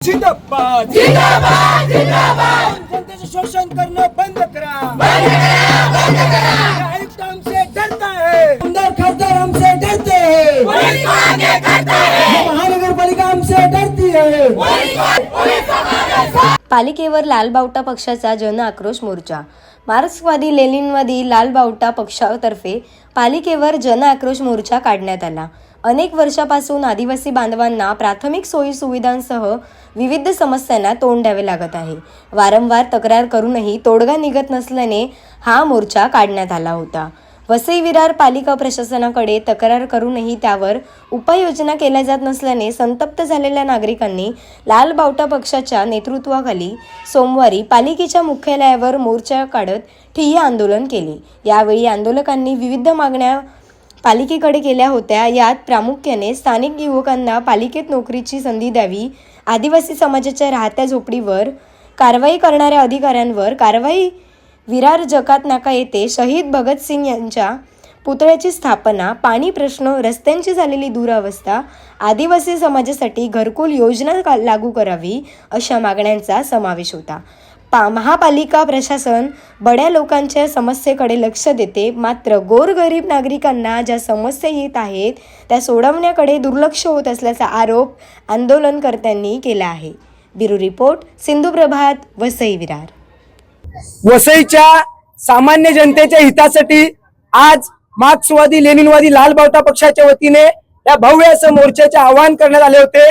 जिंदाबाद जिंदाबाद जिंदाबाद। जनतेचं शोषण करणं बंद करा, आयुक्त हमसे डरता है, आमदार खासदार हमसे डरते हैं, महानगरपालिका हमसे डरती है। पालिकेवर लालबावटा पक्षाचा जन आक्रोश मोर्चा। मार्क्सवादी लेनिनवादी लालबावटा पक्षातर्फे पालिकेवर जन आक्रोश मोर्चा काढण्यात आला। अनेक वर्षापासून आदिवासी बांधवांना प्राथमिक सोयी सुविधांसह विविध समस्यांना तोंड द्यावे लागत आहे। वारंवार तक्रार करूनही तोडगा निघत नसल्याने हा मोर्चा काढण्यात आला होता। वसई विरार पालिका प्रशासनाकडे तक्रार करूनही त्यावर उपाययोजना केल्या जात नसल्याने संतप्त झालेल्या नागरिकांनी लालबावटा पक्षाच्या नेतृत्वाखाली सोमवारी पालिकेच्या मुख्यालयावर मोर्चा काढत ठिय्या आंदोलन केले। यावेळी आंदोलकांनी विविध मागण्या पालिकेकडे केल्या होत्या। यात प्रामुख्याने स्थानिक युवकांना पालिकेत नोकरीची संधी द्यावी, आदिवासी समाजाच्या राहत्या झोपडीवर कारवाई करणाऱ्या अधिकाऱ्यांवर कारवाई, विरार जकात नाका येथे शहीद भगतसिंग यांच्या पुतळ्याची स्थापना, पाणी प्रश्न, रस्त्यांची झालेली दुरावस्था, आदिवासी समाजासाठी घरकुल योजना लागू करावी अशा मागण्यांचा समावेश होता। महापालिका प्रशासन बड्या लोकांच्या समस्येकडे लक्ष देते, मात्र गोरगरीब नागरिकांना ज्या समस्या येत आहेत त्या सोडवण्याकडे दुर्लक्ष होत असल्याचा आरोप आंदोलनकर्त्यांनी केला आहे। ब्युरो रिपोर्ट, सिंधू प्रभात, वसई विरार। वसईच्या सामान्य जनतेच्या हितासाठी आज मार्क्सवादी लेनिनवादी लालबावटा पक्षाच्या वतीने या भव्य असं मोर्चाचे आवाहन करण्यात आले होते।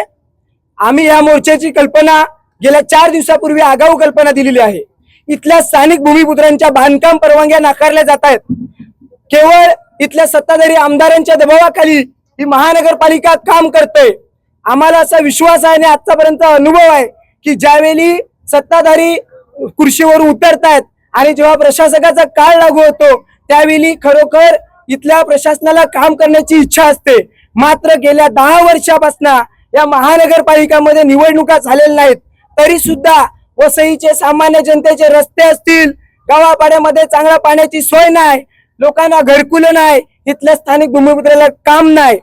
आम्ही या मोर्चाची कल्पना गेल्या 4 दिवसापूर्वी आगाऊ कल्पना दिलेली आहे। इथल्या स्थानिक भूमिपुत्रांच्या बांधकाम परवानग्या नाकारल्या जात आहेत। केवळ इथल्या सत्ताधारी आमदारांच्या दबावाखाली ही महानगरपालिका काम करते। आम्हाला असा विश्वास आहे आणि आतापर्यंत अनुभव आहे की ज्यावेळी सत्ताधारी खुर्चीवर उतरतायत आणि जेव्हा प्रशासकाचा काळ लागू होतो त्यावेळी खरोखर इथल्या प्रशासनाला काम करण्याची इच्छा असते। मात्र गेल्या 10 वर्षापासून या महानगरपालिकामध्ये निवडणुका झालेल्या नाहीत, तरी सुद्धा वसईचे सामान्य जनतेचे रस्ते असतील, गावापाड्यामध्ये चांगल्या पाण्याची सोय नाही, लोकांना घरकुल नाही, इथल्या स्थानिक भूमिपुत्राला काम नाही।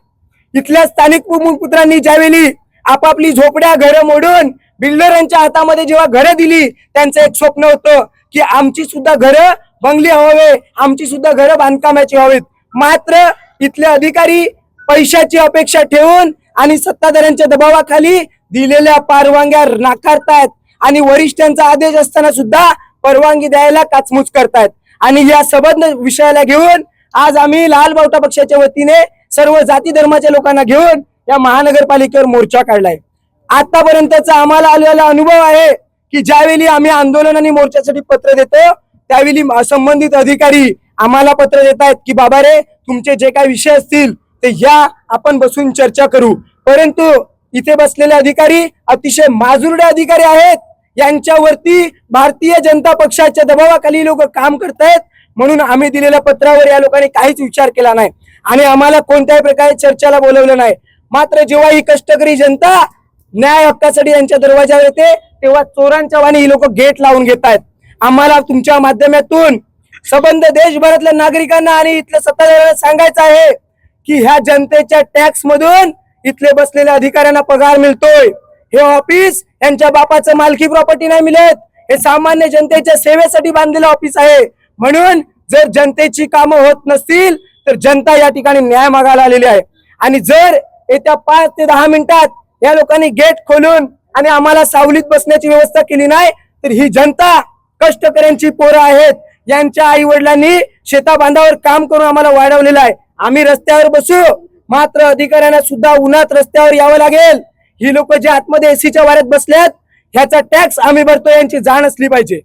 इथल्या स्थानिक भूमिपुत्रांनी ज्यावेळी आपापली झोपड्या घरं मोडून बिल्डरांच्या हातामध्ये जेव्हा घरं दिली, त्यांचं एक स्वप्न होतं की आमची सुद्धा घरं बंगली हवे, आमची सुद्धा घरं बांधकामाची हवीत। मात्र इथले अधिकारी पैशाची अपेक्षा ठेवून आणि सत्ताधाऱ्यांच्या दबावाखाली दिलेल्या परवानग्या नाकारतायत आणि वरिष्ठांचा आदेश असताना सुद्धा परवानगी द्यायला काचमूच करतायत। आणि या सबंध विषयाला घेऊन आज आम्ही लालबावटा पक्षाच्या वतीने सर्व जाती धर्माच्या लोकांना घेऊन या महानगरपालिकेवर मोर्चा काढलाय। आतापर्यंतचा आम्हाला आलेला अनुभव आहे की ज्यावेळी आम्ही आंदोलन आणि मोर्चासाठी पत्र देतो त्यावेळी संबंधित अधिकारी आम्हाला पत्र देतायत की बाबा रे, तुमचे जे काही विषय असतील ते या, आपण बसून चर्चा करू। परंतु इथे बसलेले अधिकारी अतिशय माजुरडे अधिकारी आहेत। यांच्यावरती भारतीय जनता पक्षाच्या दबावाखाली लोक काम करतायत, म्हणून आम्ही दिलेल्या पत्रावर या लोकांनी काहीच विचार केला नाही आणि आम्हाला कोणत्याही प्रकारे चर्चेला बोलवलं नाही। मात्र जेव्हा ही कष्टकरी जनता न्याय हक्कासाठी यांच्या दरवाजावर येते तेव्हा चोरांच्या वाणी ही लोक गेट लावून घेत आहेत। आम्हाला तुमच्या माध्यमातून संबंध देशभरातल्या नागरिकांना आणि इथल्या सत्ताधाऱ्यांना सांगायचं आहे की ह्या जनतेच्या टॅक्स मधून इथले बसलेल्या अधिकाऱ्यांना पगार मिळतोय। हे ऑफिस यांच्या बापाचं मालकी प्रॉपर्टी नाही मिळत, हे सामान्य जनतेच्या सेवेसाठी बांधलेलं ऑफिस आहे। म्हणून जर जनतेची कामं होत नसतील तर जनता या ठिकाणी न्याय मागायला आलेली आहे। आणि जर येत्या 5 ते 10 मिनिटात या लोकांनी गेट खोलून आणि आम्हाला सावलीत बसण्याची व्यवस्था केली नाही तर ही जनता कष्टकऱ्यांची पोरं आहेत, यांच्या आई वडिलांनी शेता बांधावर काम करून आम्हाला वाढवलेलं आहे। आम्ही रस्त्यावर बसू, मात्र अधिकाऱ्यांना सुद्धा उन्हात रस्त्यावर यावं लागेल। ही लोक जे आतमध्ये एसीच्या वाऱ्यात बसल्यात ह्याचा टॅक्स आम्ही भरतो, यांची जाण असली पाहिजे।